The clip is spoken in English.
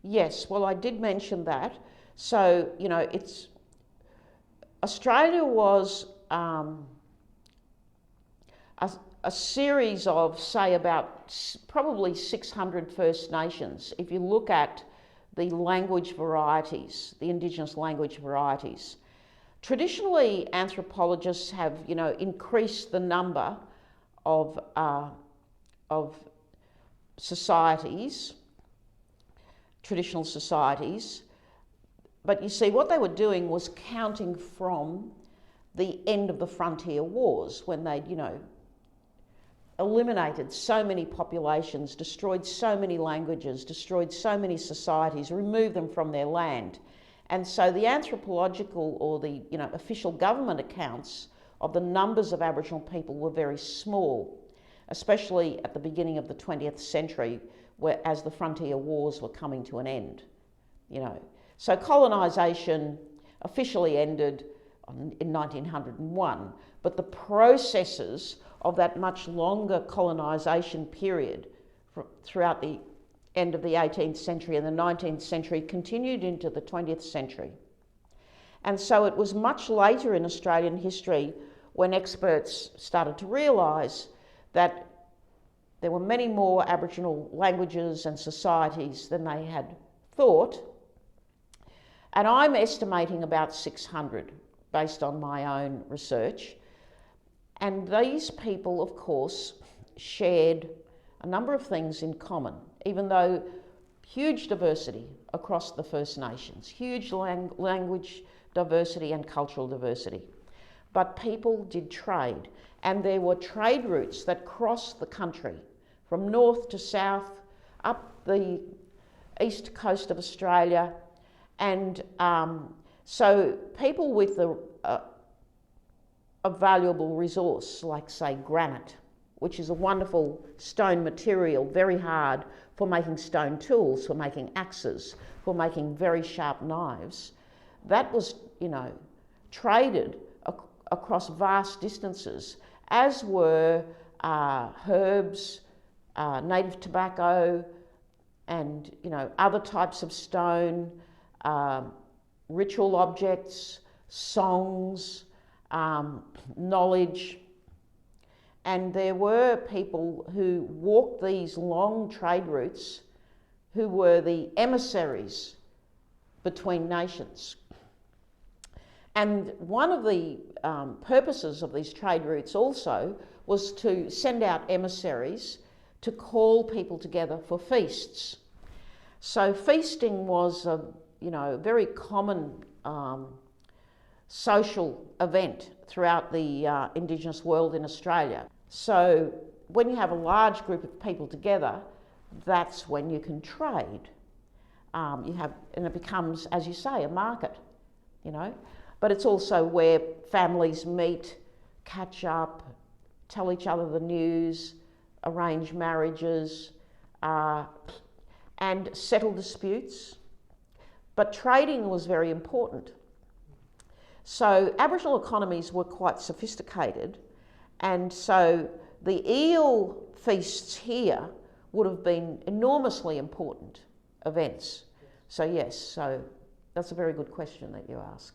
Yes, well, I did mention that. So, Australia was a series of, say, about probably 600 First Nations. If you look at the language varieties, the Indigenous language varieties, traditionally anthropologists have, increased the number of societies, traditional societies. But you see, what they were doing was counting from the end of the frontier wars, when they'd, eliminated so many populations, destroyed so many languages, destroyed so many societies, removed them from their land. And so the anthropological or the official government accounts of the numbers of Aboriginal people were very small, especially at the beginning of the 20th century, as the frontier wars were coming to an end. So colonisation officially ended in 1901, but the processes of that much longer colonisation period throughout the end of the 18th century and the 19th century continued into the 20th century. And so it was much later in Australian history when experts started to realise that there were many more Aboriginal languages and societies than they had thought. And I'm estimating about 600 based on my own research. And these people, of course, shared a number of things in common, even though huge diversity across the First Nations, huge language diversity and cultural diversity. But people did trade, and there were trade routes that crossed the country from north to south, up the east coast of Australia, and so people with a valuable resource, like, say, granite, which is a wonderful stone material, very hard for making stone tools, for making axes, for making very sharp knives, that was, traded across vast distances, as were herbs, native tobacco, and, other types of stone, ritual objects, songs, knowledge. And there were people who walked these long trade routes who were the emissaries between nations. And one of the purposes of these trade routes also was to send out emissaries to call people together for feasts. So feasting was a very common social event throughout the Indigenous world in Australia. So when you have a large group of people together, that's when you can trade. And it becomes, as you say, a market, But it's also where families meet, catch up, tell each other the news, arrange marriages, and settle disputes. But trading was very important. So Aboriginal economies were quite sophisticated, and so the eel feasts here would have been enormously important events. So yes, so that's a very good question that you ask.